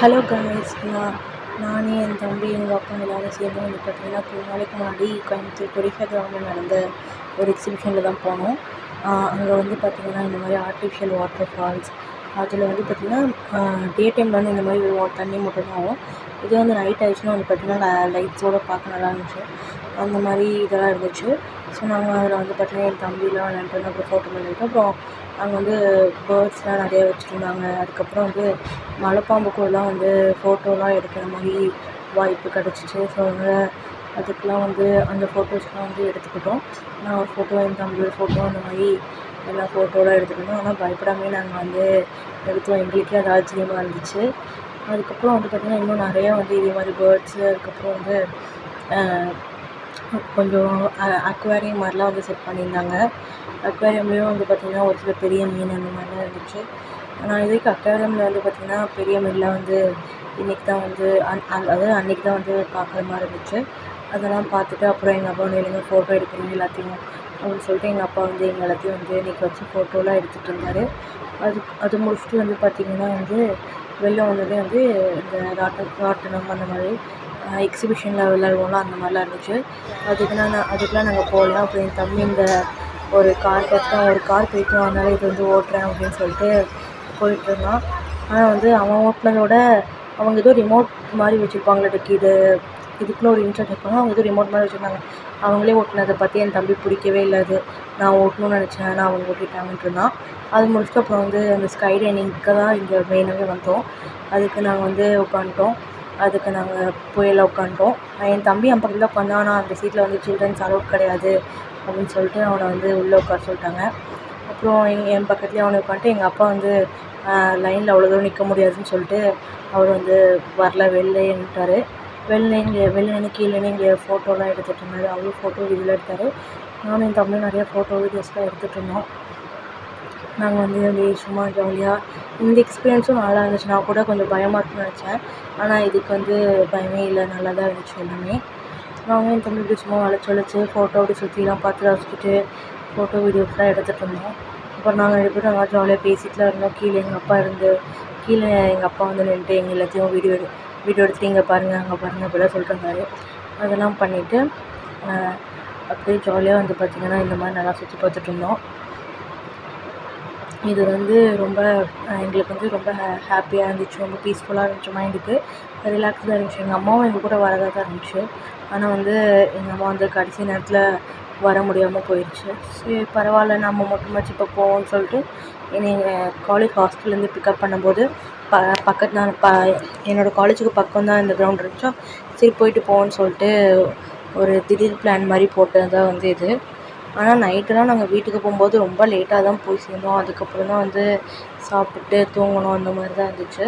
Hello guys, நான் என் தம்பி எங்கள் அப்பா எல்லோரும் சேர்ந்து வந்து பார்த்திங்கன்னா 2 நாளைக்கு முன்னாடி கோயம்புத்தூர் கொடிஷியா கிரவுண்டில் நடந்த ஒரு எக்ஸிபிஷனில் தான் போனோம். அங்கே வந்து பார்த்திங்கன்னா இந்த மாதிரி ஆர்டிஃபிஷியல் வாட்டர் ஃபால்ஸ், அதில் வந்து பார்த்திங்கன்னா டே டைமில் வந்து இந்த மாதிரி தண்ணி மட்டும்தான் ஆகும். இதே வந்து நைட் ஆகிடுச்சுன்னா வந்து பார்த்திங்கன்னா லைட்ஸோடு பார்க்க நல்லா இருந்துச்சு. அந்த மாதிரி இதெல்லாம் இருந்துச்சு. ஸோ நாங்கள் அதில் வந்து பார்த்திங்கன்னா என் தம்பிலாம் விளையாண்டுட்டு அப்புறம் ஃபோட்டோலாம் எடுத்தோம். அப்புறம் அங்கே வந்து பேர்ட்ஸ்லாம் நிறைய வச்சுருந்தாங்க. அதுக்கப்புறம் வந்து மலைப்பாம்பு கூடலாம் வந்து ஃபோட்டோலாம் எடுக்கிற மாதிரி வாய்ப்பு கிடச்சிச்சு. ஸோ அதனால் அதுக்கெலாம் வந்து அந்த ஃபோட்டோஸ்லாம் வந்து எடுத்துக்கிட்டோம். நான் ஒரு ஃபோட்டோ, என் தம்பி ஒரு ஃபோட்டோ, அந்த மாதிரி எல்லா ஃபோட்டோலாம் எடுத்துக்கிட்டோம். ஆனால் பயப்படாமே நாங்கள் வந்து எடுத்தோம். எங்களுக்கே அது ஆச்சரியமாக இருந்துச்சு. அதுக்கப்புறம் வந்து பார்த்திங்கன்னா இன்னும் நிறையா வந்து இதே மாதிரி பேர்ட்ஸு, அதுக்கப்புறம் வந்து கொஞ்சம் அக்வேரியம் மாதிரிலாம் வந்து செட் பண்ணியிருந்தாங்க. அக்வேரியம்லேயும் வந்து பார்த்திங்கன்னா ஒரு சில பெரிய மீன் அந்த மாதிரிலாம் இருந்துச்சு. நான் இது வரைக்கும் அக்வேரியமில் வந்து பார்த்திங்கன்னா பெரிய மீன்லாம் வந்து இன்றைக்கி தான் வந்து அதாவது அன்றைக்கி தான் வந்து பார்க்குற மாதிரி இருந்துச்சு. அதெல்லாம் பார்த்துட்டு அப்புறம் எங்கள் அப்பா வந்து இல்லைங்க ஃபோட்டோ எடுக்கிறீங்க எல்லாத்தையும் அப்படின்னு சொல்லிட்டு எங்கள் அப்பா வந்து எங்கள் எல்லாத்தையும் வந்து இன்றைக்கி வச்சு ஃபோட்டோலாம் எடுத்துகிட்டு இருந்தார். அது முடிச்சுட்டு வந்து பார்த்திங்கன்னா வந்து வெளில வந்ததே வந்து இந்த ராட்டினம் அந்த மாதிரி எக்ஸிபிஷனில் விளையாடுவோம்ல அந்த மாதிரிலாம் இருந்துச்சு. அதுக்கெலாம் நாங்கள் போகல. அப்புறம் என் தம்பி இந்த ஒரு கார் பார்த்துட்டு ஒரு கார் போய்ட்டு அதனால் இது வந்து ஓட்டுறேன் அப்படின்னு சொல்லிட்டு போயிட்டுருந்தான். ஆனால் வந்து அவன் ஓட்டுனதோட அவங்க ஏதோ ரிமோட் மாதிரி வச்சுருப்பாங்களாட்டுக்கு, இதுக்குன்னு ஒரு இன்ஸ்ட்ரக்ஷன் இருப்பாங்க. அவங்க ஏதோ ரிமோட் மாதிரி வச்சுருந்தாங்க. அவங்களே ஓட்டுனதை பற்றி என் தம்பி பிடிக்கவே இல்லை. அது நான் ஓட்டணும்னு நினச்சேன், ஆனால் அவங்க ஓட்டிட்டாங்கன்ட்டு இருந்தான். அது முடிச்சுட்டு அப்புறம் வந்து அந்த ஸ்கை டைனிங்க்கு தான் இங்கே மெயினாகவே வந்தோம். அதுக்கு நாங்கள் வந்து உட்காந்துட்டோம். அதுக்கு நாங்கள் போய் உட்காந்துட்டோம். என் தம்பி என் பக்கத்தில் உட்காந்தான். ஆனால் அந்த சீட்டில் வந்து சில்ட்ரன்ஸ் அலோட் கிடையாது அப்படின்னு சொல்லிட்டு அவனை வந்து உள்ளே உட்கார சொல்லிட்டாங்க. அப்புறம் என் பக்கத்துலேயே அவனை உட்காந்துட்டு எங்கள் அப்பா வந்து லைனில் அவ்வளோ தூரம் நிற்க முடியாதுன்னு சொல்லிட்டு அவர் வந்து வரல, வெளிலையே நின்றுட்டார். வெளில நின்று கீழே இங்கே ஃபோட்டோலாம் எடுத்துகிட்டு இருந்தார். அவரும் ஃபோட்டோ வீடியோலாம் எடுத்தார். நானும் என் தம்பியும் நிறையா ஃபோட்டோ வீடியோஸ்லாம் எடுத்துகிட்டு இருந்தோம். நாங்கள் வந்து அப்படியே சும்மா ஜாலியாக இந்த எக்ஸ்பீரியன்ஸும் நல்லா இருந்துச்சு. நான் கூட கொஞ்சம் பயமாக இருக்குன்னு நினச்சேன். ஆனால் இதுக்கு வந்து பயமே இல்லை, நல்லா தான் இருந்துச்சு எல்லாமே. நாங்கள் என் தம்பி இப்படி சும்மா வளைச்சு ஃபோட்டோ அப்படி சுற்றிலாம் பார்த்து ரசிச்சுட்டு ஃபோட்டோ வீடியோஸ்லாம் எடுத்துகிட்டு இருந்தோம். அப்புறம் நாங்கள் 2 பேரும் நல்லா ஜாலியாக பேசிட்டுலாம் இருந்தோம். கீழே எங்கள் அப்பா வந்து நின்றுட்டு எங்கள் எல்லாத்தையும் வீடியோ எடுத்துகிட்டு இங்கே பாருங்கள், அங்கே பாருங்கள் அப்படிலாம் சொல்லிட்டு இருந்தார். அதெல்லாம் பண்ணிவிட்டு அப்படியே ஜாலியாக வந்து பார்த்திங்கன்னா இந்த மாதிரி நல்லா சுற்றி பார்த்துட்டு இருந்தோம். இது வந்து ரொம்ப எங்களுக்கு வந்து ரொம்ப ஹாப்பியாக இருந்துச்சு. ரொம்ப பீஸ்ஃபுல்லாக இருந்துச்சு. மைண்டுக்கு ரிலாக்ஸ்டாக இருந்துச்சு. எங்கள் அம்மாவும் எங்கள் கூட வரதாக தான் இருந்துச்சு. ஆனால் வந்து எங்கள் அம்மா வந்து கடைசி நேரத்தில் வர முடியாமல் போயிடுச்சு. சரி பரவாயில்ல, நம்ம மட்டுமாச்சும் இப்போ போவோம்னு சொல்லிட்டு என்னை எங்கள் காலேஜ் ஹாஸ்டல்லேருந்து பிக்கப் பண்ணும்போது என்னோடய காலேஜுக்கு பக்கம் தான் இந்த கிரவுண்ட் இருந்துச்சா, சரி போயிட்டு போவோம்னு சொல்லிட்டு ஒரு திடீர் பிளான் மாதிரி போட்டது தான் வந்து இது. ஆனால் நைட்டெல்லாம் நாங்கள் வீட்டுக்கு போகும்போது ரொம்ப லேட்டாக தான் போய் சேர்ந்தோம். அதுக்கப்புறம் தான் வந்து சாப்பிட்டு தூங்கணும், அந்த மாதிரி தான் இருந்துச்சு.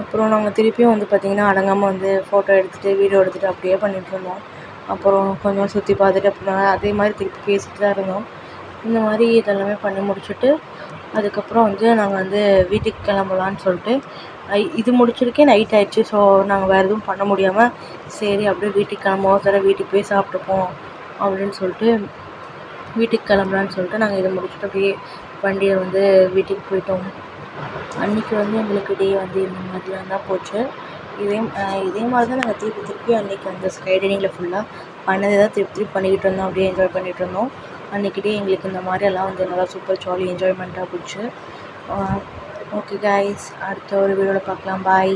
அப்புறம் நாங்கள் திருப்பியும் வந்து பார்த்திங்கன்னா அடங்காமல் வந்து ஃபோட்டோ எடுத்துகிட்டு வீடியோ எடுத்துகிட்டு அப்படியே பண்ணிகிட்ருந்தோம். அப்புறம் கொஞ்சம் சுற்றி பார்த்துட்டு அப்புறம் அதே மாதிரி திருப்பி பேசிட்டு தான் இருந்தோம். இந்த மாதிரி இதெல்லாமே பண்ணி முடிச்சுட்டு அதுக்கப்புறம் வந்து நாங்கள் வந்து வீட்டுக்கு கிளம்பலான்னு சொல்லிட்டு இது முடிச்சதுக்கே நைட் ஆகிடுச்சு. ஸோ நாங்கள் வேறு எதுவும் பண்ண முடியாமல் சரி அப்படியே வீட்டுக்கு கிளம்புவோம், சரி வீட்டுக்கு போய் சாப்பிட்டுப்போம் அப்படின்னு சொல்லிட்டு வீட்டுக்கு கிளம்பலான்னு சொல்லிட்டு நாங்கள் இதை முடிச்சுட்டு அப்படியே வண்டியை வந்து வீட்டுக்கு போயிட்டோம். அன்றைக்கி வந்து எங்களுக்கு டே வந்து இந்த மாதிரிலாம் தான் போச்சு. இதே மாதிரி தான் நாங்கள் திருப்பி அன்றைக்கி அந்த ஸ்கை டைனிங்கில் ஃபுல்லாக பண்ணதை தான் திருப்பி பண்ணிக்கிட்டு இருந்தோம். அப்படியே என்ஜாய் பண்ணிகிட்டு இருந்தோம். அன்றைக்கி டே எங்களுக்கு இந்த மாதிரியெல்லாம் வந்து நல்லா சூப்பர் ஜாலி என்ஜாய்மெண்ட்டாக போச்சு. ஓகே கைஸ், அடுத்த ஒரு வீடியோவில் பார்க்கலாம். பாய்.